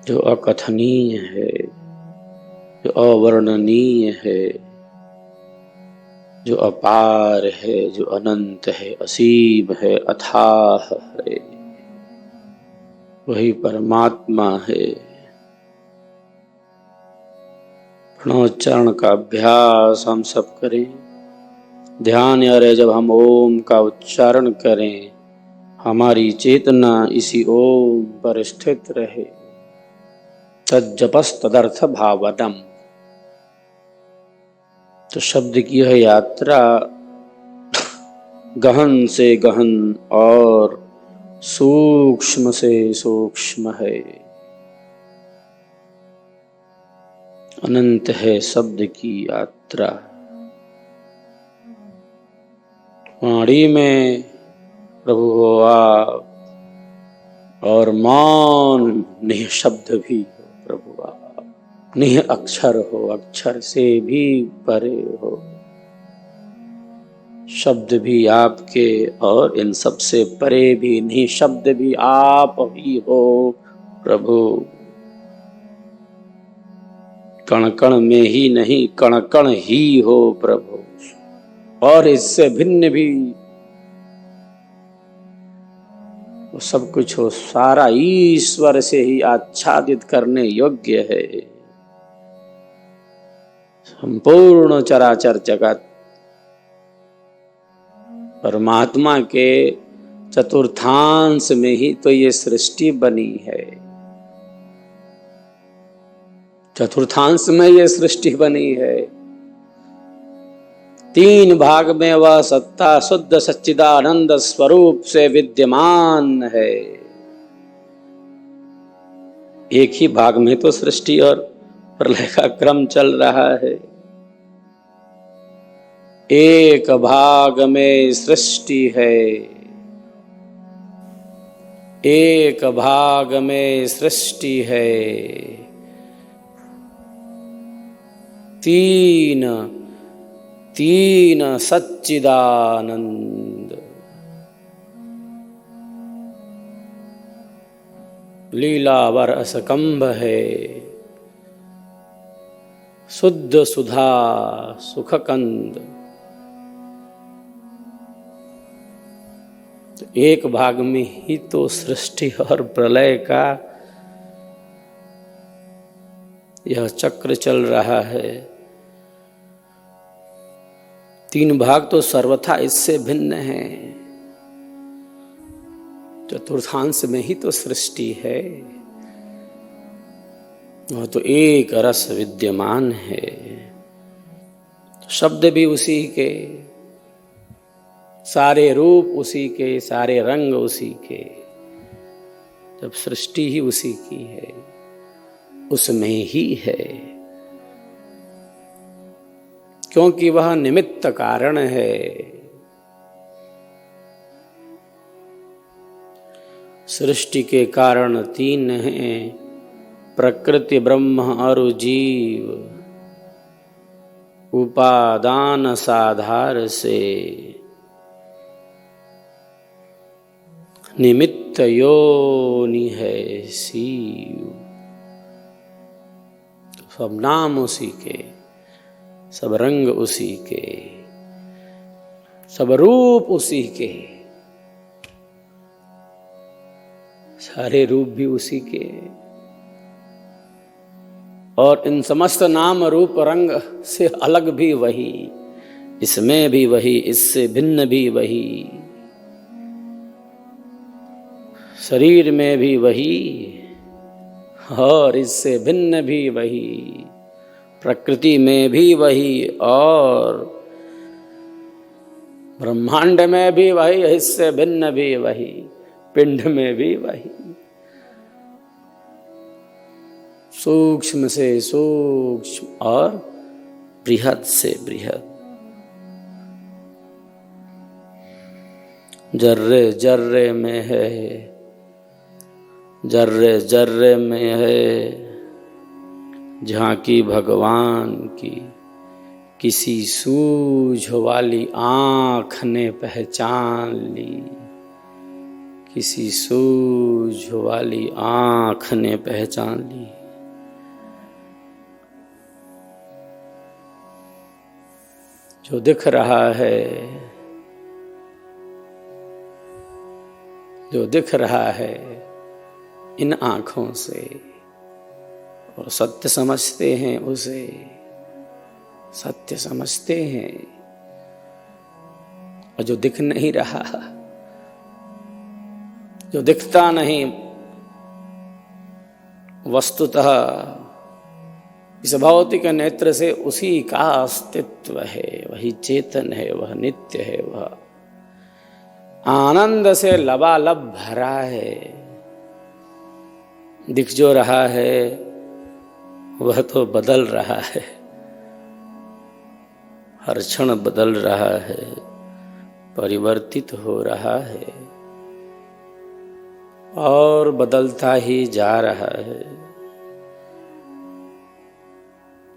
जो अकथनीय है, जो अवर्णनीय है, जो अपार है, जो अनंत है, असीम है, अथाह है, वही परमात्मा है। प्रणोच्चारण का अभ्यास हम सब करें। ध्यान यार है, जब हम ओम का उच्चारण करें, हमारी चेतना इसी ओम पर स्थित रहे। तज्जपस तदर्थ भावनम। तो शब्द की यह यात्रा गहन से गहन और सूक्ष्म से सूक्ष्म है। अनंत है शब्द की यात्रा। वाणी में प्रभु हो आप, और मौन निःशब्द भी हो प्रभु आप। निः अक्षर हो, अक्षर से भी परे हो। शब्द भी आपके और इन सब से परे भी। निःशब्द भी आप ही हो प्रभु। कण कण में ही नहीं, कण कण ही हो प्रभु। और इससे भिन्न भी वो सब कुछ हो, सारा ईश्वर से ही आच्छादित करने योग्य है। संपूर्ण चराचर जगत परमात्मा के चतुर्थांश में ही तो ये सृष्टि बनी है। चतुर्थांश में ये सृष्टि बनी है। 3 भाग में वह सत्ता शुद्ध सच्चिदानंद स्वरूप से विद्यमान है। एक ही भाग में तो सृष्टि और प्रलय का क्रम चल रहा है। एक भाग में सृष्टि है, एक भाग में सृष्टि है। तीन सच्चिदानंद। लीलावर असकंभ है। शुद्ध सुधा सुखकंद। तो एक भाग में ही तो सृष्टि और प्रलय का यह चक्र चल रहा है। 3 भाग तो सर्वथा इससे भिन्न है। चतुर्थांश में ही तो सृष्टि है। वह तो एक रस विद्यमान है। शब्द भी उसी के, सारे रूप उसी के, सारे रंग उसी के। जब सृष्टि ही उसी की है, उसमें ही है, क्योंकि वह निमित्त कारण है। सृष्टि के कारण 3 हैं, प्रकृति ब्रह्म और जीव। उपादान साधार से निमित्त योनि है शिव। सब नाम उसी के, सब रंग उसी के, सब रूप उसी के, सारे रूप भी उसी के। और इन समस्त नाम रूप रंग से अलग भी वही, इसमें भी वही, इससे भिन्न भी वही, शरीर में भी वही और इससे भिन्न भी वही, प्रकृति में भी वही और ब्रह्मांड में भी वही, इससे भिन्न भी वही, पिंड में भी वही। सूक्ष्म से सूक्ष्म और बृहद से बृहद। जर्रे जर्रे में है, जर्रे जर्रे में है झांकी भगवान की। किसी सूझ वाली आँख ने पहचान ली किसी सूझ वाली आँख ने पहचान ली। जो दिख रहा है, जो दिख रहा है इन आँखों से, और सत्य समझते हैं उसे, सत्य समझते हैं। और जो दिख नहीं रहा, जो दिखता नहीं, वस्तुतः इस भौतिक नेत्र से उसी का अस्तित्व है, वही चेतन है, वह नित्य है, वह आनंद से लबालब भरा है। दिख जो रहा है वह तो बदल रहा है, हर क्षण बदल रहा है, परिवर्तित हो रहा है और बदलता ही जा रहा है।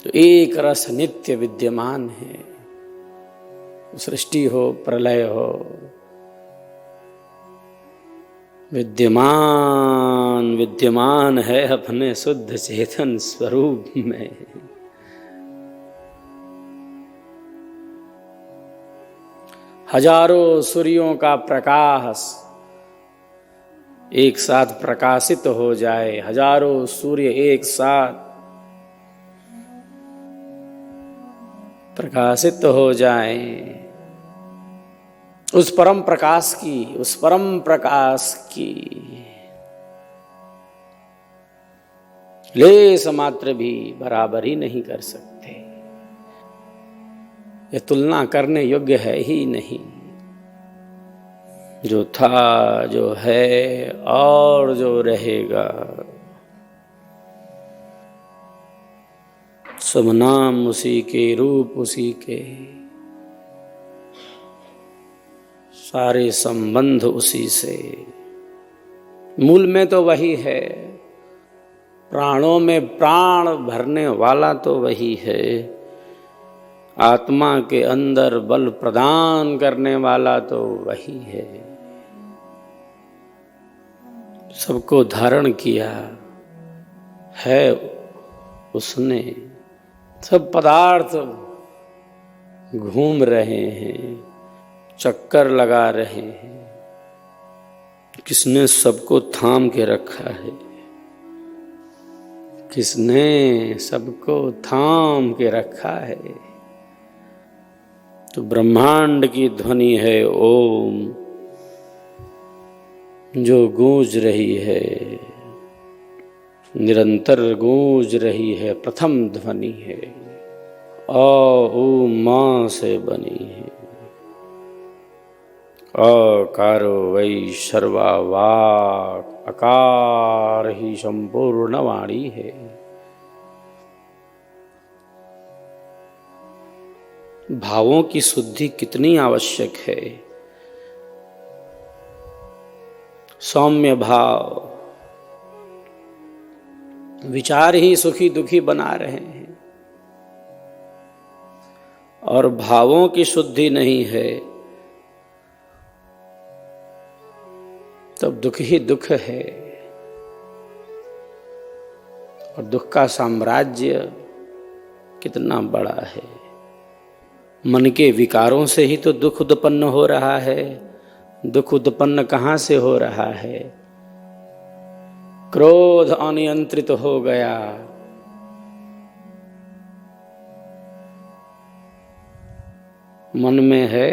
तो एक रस नित्य विद्यमान है। सृष्टि हो, प्रलय हो, विद्यमान विद्यमान है अपने शुद्ध चेतन स्वरूप में। हजारों सूर्यों का प्रकाश एक साथ प्रकाशित हो जाए, हजारों सूर्य एक साथ प्रकाशित हो जाए, उस परम प्रकाश की, उस परम प्रकाश की लेस मात्र भी बराबरी नहीं कर सकते। ये तुलना करने योग्य है ही नहीं। जो था, जो है और जो रहेगा, सब नाम उसी के, रूप उसी के, सारे संबंध उसी से। मूल में तो वही है, प्राणों में प्राण भरने वाला तो वही है, आत्मा के अंदर बल प्रदान करने वाला तो वही है। सबको धारण किया है उसने। सब पदार्थ घूम रहे हैं, चक्कर लगा रहे हैं, किसने सबको थाम के रखा है? किसने सबको थाम के रखा है? तो ब्रह्मांड की ध्वनि है ओम, जो गूंज रही है, निरंतर गूंज रही है, प्रथम ध्वनि है, ओ मां से बनी है। अकारो वै सर्वा वाक्, अकार ही संपूर्ण वाणी है। भावों की शुद्धि कितनी आवश्यक है। सौम्य भाव विचार ही सुखी दुखी बना रहे हैं, और भावों की शुद्धि नहीं है तब दुख ही दुख है। और दुख का साम्राज्य कितना बड़ा है। मन के विकारों से ही तो दुख उत्पन्न हो रहा है। दुख उत्पन्न कहाँ से हो रहा है? क्रोध अनियंत्रित हो गया, मन में है।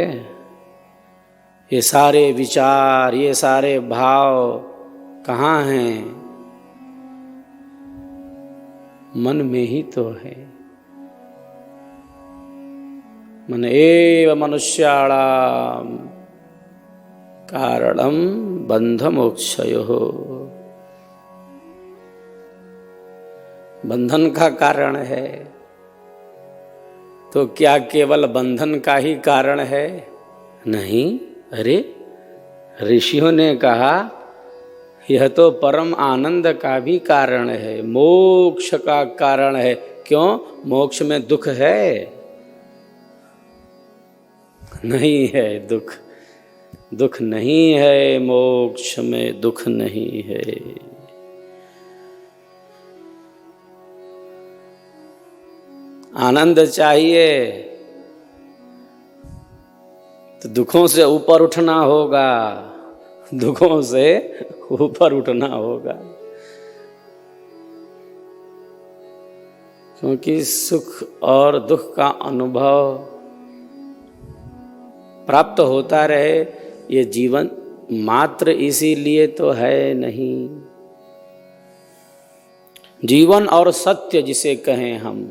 ये सारे विचार, ये सारे भाव कहाँ हैं? मन में ही तो है। मन एव मनुष्याणाम कारणम बंध मोक्षयोः। बंधन का कारण है तो क्या केवल बंधन का ही कारण है? नहीं। अरे ऋषियों ने कहा यह तो परम आनंद का भी कारण है, मोक्ष का कारण है। क्यों? मोक्ष में दुख है? नहीं है दुख। दुख नहीं है, मोक्ष में दुख नहीं है। आनंद चाहिए तो दुखों से ऊपर उठना होगा, दुखों से ऊपर उठना होगा। क्योंकि सुख और दुख का अनुभव प्राप्त होता रहे, ये जीवन मात्र इसीलिए तो है नहीं। जीवन और सत्य जिसे कहें हम,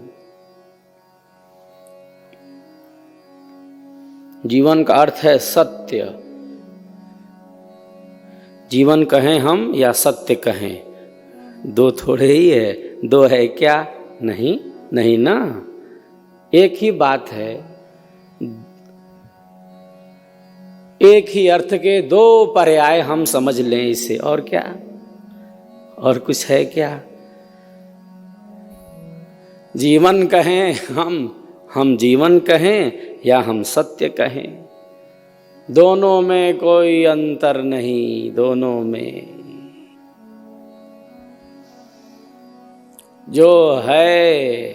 जीवन का अर्थ है सत्य। जीवन कहें हम या सत्य कहें, दो थोड़े ही है। दो है क्या? नहीं, नहीं ना, एक ही बात है। एक ही अर्थ के दो पर्याय हम समझ लें इसे, और क्या, और कुछ है क्या? जीवन कहें हम जीवन कहें या हम सत्य कहें, दोनों में कोई अंतर नहीं। दोनों में जो है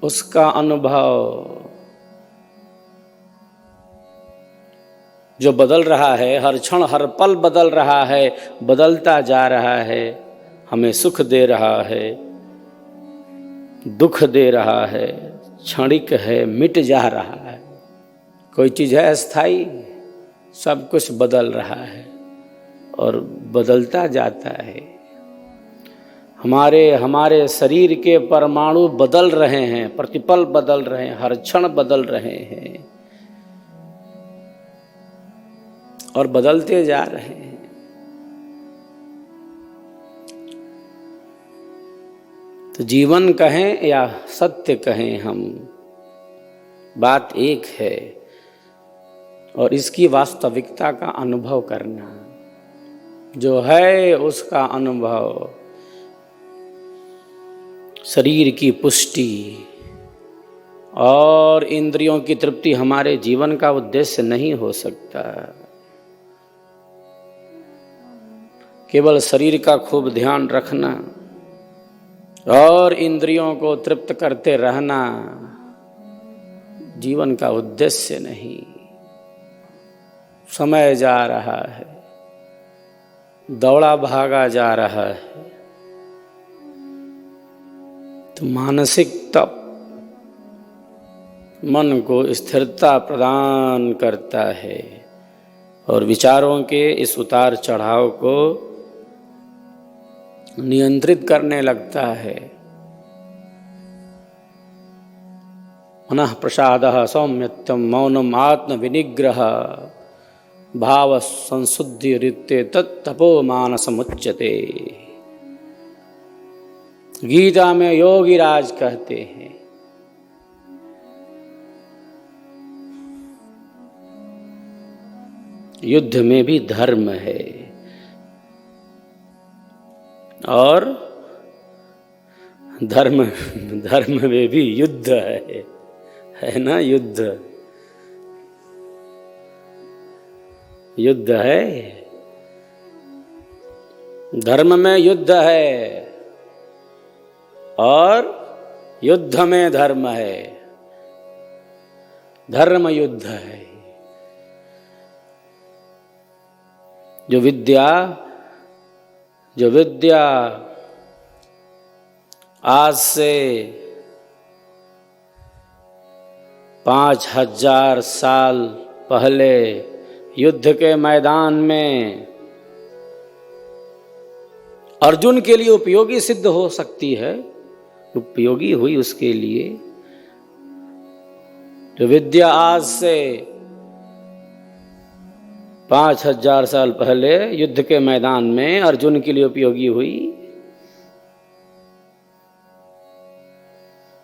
उसका अनुभव, जो बदल रहा है, हर क्षण हर पल बदल रहा है, बदलता जा रहा है, हमें सुख दे रहा है, दुख दे रहा है, क्षणिक है, मिट जा रहा है। कोई चीज़ है अस्थाई? सब कुछ बदल रहा है और बदलता जाता है। हमारे शरीर के परमाणु बदल रहे हैं, प्रतिपल बदल रहे हैं, हर क्षण बदल रहे हैं और बदलते जा रहे हैं। तो जीवन कहें या सत्य कहें हम, बात एक है। और इसकी वास्तविकता का अनुभव करना, जो है उसका अनुभव, शरीर की पुष्टि और इंद्रियों की तृप्ति हमारे जीवन का उद्देश्य नहीं हो सकता। केवल शरीर का खूब ध्यान रखना और इंद्रियों को तृप्त करते रहना जीवन का उद्देश्य नहीं। समय जा रहा है, दौड़ा भागा जा रहा है, तो मानसिक तप मन को स्थिरता प्रदान करता है और विचारों के इस उतार चढ़ाव को नियंत्रित करने लगता है। मनः प्रसादः सौम्यत्वं मौनम आत्म विनिग्रह भाव संशुद्धि रित्ते तत्तपो मानसमुच्यते। गीता में योगीराज कहते हैं, युद्ध में भी धर्म है और धर्म में भी युद्ध है ना? युद्ध है, धर्म में युद्ध है और युद्ध में धर्म है। धर्म युद्ध है। जो विद्या आज से 5000 साल पहले युद्ध के मैदान में अर्जुन के लिए उपयोगी सिद्ध हो सकती है, उपयोगी हुई उसके लिए, जो विद्या आज से 5000 साल पहले युद्ध के मैदान में अर्जुन के लिए उपयोगी हुई,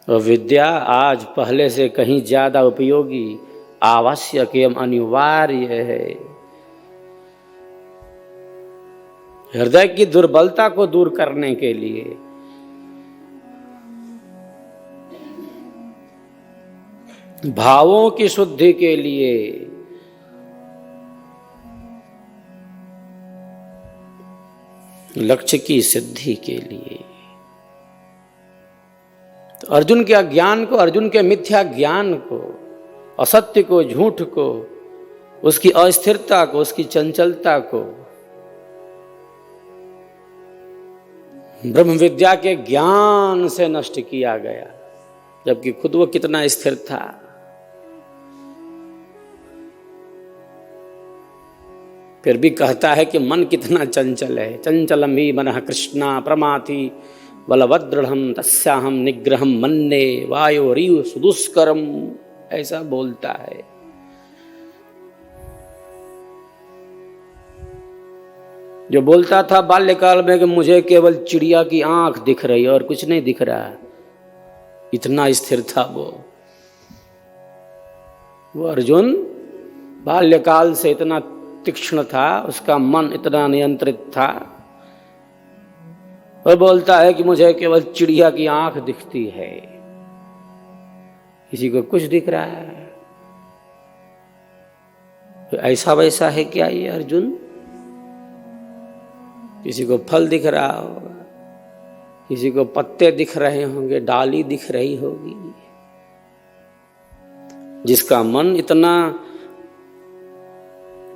और विद्या आज पहले से कहीं ज्यादा उपयोगी, आवश्यक एवं अनिवार्य है। हृदय की दुर्बलता को दूर करने के लिए भावों की शुद्धि के लिए, लक्ष्य की सिद्धि के लिए। तो अर्जुन के अज्ञान को, अर्जुन के मिथ्या ज्ञान को, असत्य को, झूठ को, उसकी अस्थिरता को, उसकी चंचलता को ब्रह्म विद्या के ज्ञान से नष्ट किया गया, जबकि खुद वो कितना स्थिर था। फिर भी कहता है कि मन कितना चंचल है। चंचलम ही मनः कृष्णा प्रमाथि बलवदृढ़ तस्याहम निग्रहम मन्ये वायोरीव सुदुष्करम, ऐसा बोलता है। जो बोलता था बाल्यकाल में कि मुझे केवल चिड़िया की आंख दिख रही और कुछ नहीं दिख रहा, इतना स्थिर था वो अर्जुन बाल्यकाल से इतना तीक्ष्ण था, उसका मन इतना नियंत्रित था। और बोलता है कि मुझे केवल चिड़िया की आंख दिखती है, किसी को कुछ दिख रहा है। तो ऐसा वैसा है क्या ये अर्जुन? किसी को फल दिख रहा होगा, किसी को पत्ते दिख रहे होंगे, डाली दिख रही होगी। जिसका मन इतना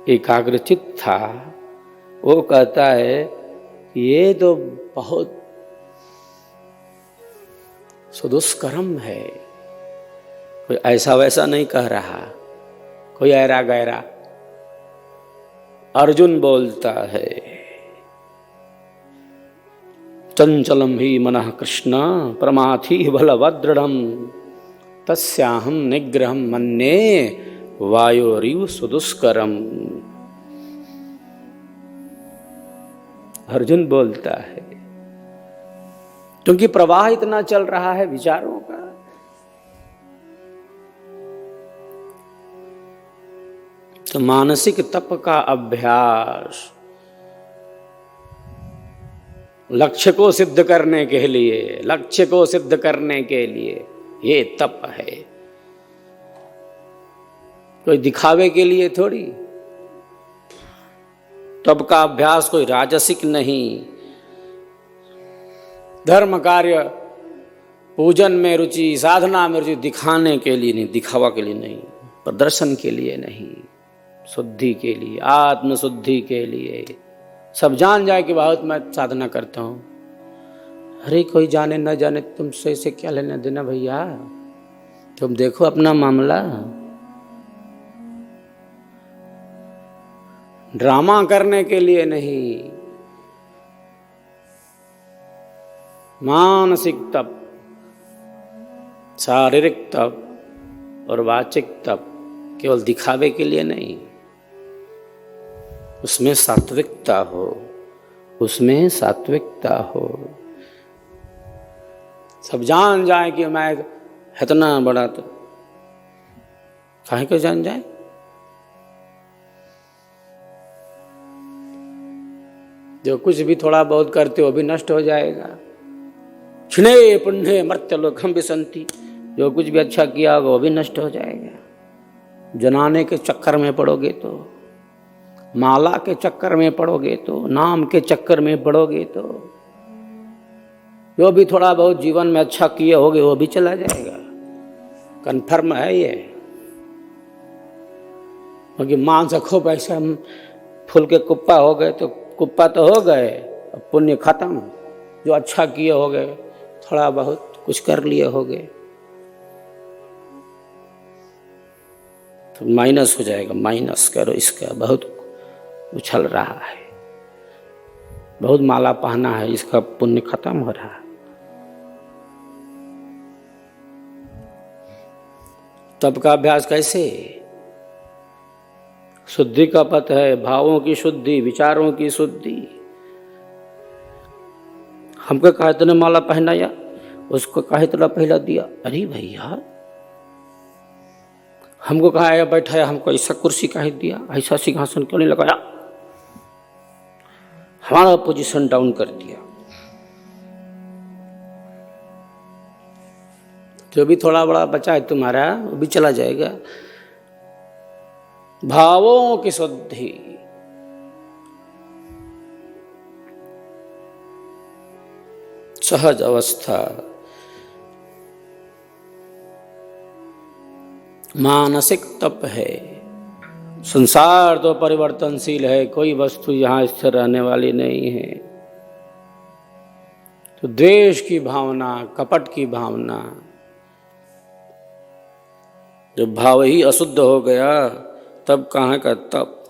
एकाग्रचित था, वो कहता है कि ये तो बहुत सुदुष्कर्म है। कोई ऐसा वैसा नहीं कह रहा, कोई ऐरा गैरा। अर्जुन बोलता है चंचलम ही मनः कृष्ण प्रमाथि बलवदृढ़ तस्याहम निग्रहम मन्ये वायोरीव सुदुष्करम। अर्जुन बोलता है क्योंकि प्रवाह इतना चल रहा है विचारों का। तो मानसिक तप का अभ्यास लक्ष्य को सिद्ध करने के लिए, लक्ष्य को सिद्ध करने के लिए ये तप है, कोई दिखावे के लिए थोड़ी। तप का अभ्यास कोई राजसिक नहीं, धर्म कार्य पूजन में रुचि, साधना में रुचि दिखाने के लिए नहीं, दिखावा के लिए नहीं, प्रदर्शन के लिए नहीं, शुद्धि के लिए, आत्म शुद्धि के लिए। सब जान जाए कि बहुत मैं साधना करता हूं। अरे कोई जाने न जाने तुमसे इसे क्या लेना देना भैया, तुम देखो अपना मामला। ड्रामा करने के लिए नहीं, मानसिक तप, शारीरिक तप और वाचिक तप केवल दिखावे के लिए नहीं। उसमें सात्विकता हो, उसमें सात्विकता हो। सब जान जाए कि मैं इतना बड़ा, तो काहे को जान जाए? जो कुछ भी थोड़ा बहुत करते हो भी नष्ट हो जाएगा। क्षणे पुण्य मर्त्यलोकम विसंति, जो कुछ भी अच्छा किया होगा वो भी नष्ट हो जाएगा। जनाने के चक्कर में पड़ोगे तो, माला के चक्कर में पड़ोगे तो, नाम के चक्कर में पड़ोगे तो, जो भी थोड़ा बहुत जीवन में अच्छा किए होगे वो भी चला जाएगा। कन्फर्म है ये, क्योंकि मांस खूब ऐसे फूल के कुप्पा हो गए तो कुप्पा तो हो गए, पुण्य खत्म। जो अच्छा किए होगे, थोड़ा बहुत कुछ कर लिए होगे तो माइनस हो जाएगा। माइनस करो इसका, बहुत उछल रहा है, बहुत माला पहना है, इसका पुण्य खत्म हो रहा है। तप का अभ्यास कैसे? शुद्धि का पथ है, भावों की शुद्धि, विचारों की शुद्धि। हमको कहा तूने माला पहनाया, उसको कहा तुला पहला दिया। अरे भैया, हमको कहा आया बैठाया, हमको ऐसा कुर्सी काहे दिया, ऐसा सिंहासन क्यों नहीं लगाया, हमारा पोजीशन डाउन कर दिया। जो भी थोड़ा बड़ा बचा है तुम्हारा वो भी चला जाएगा। भावों की शुद्धि, सहज अवस्था, मानसिक तप है। संसार तो परिवर्तनशील है, कोई वस्तु यहाँ स्थिर रहने वाली नहीं है। तो द्वेष की भावना, कपट की भावना, जब भाव ही अशुद्ध हो गया तब कहाँ का तप।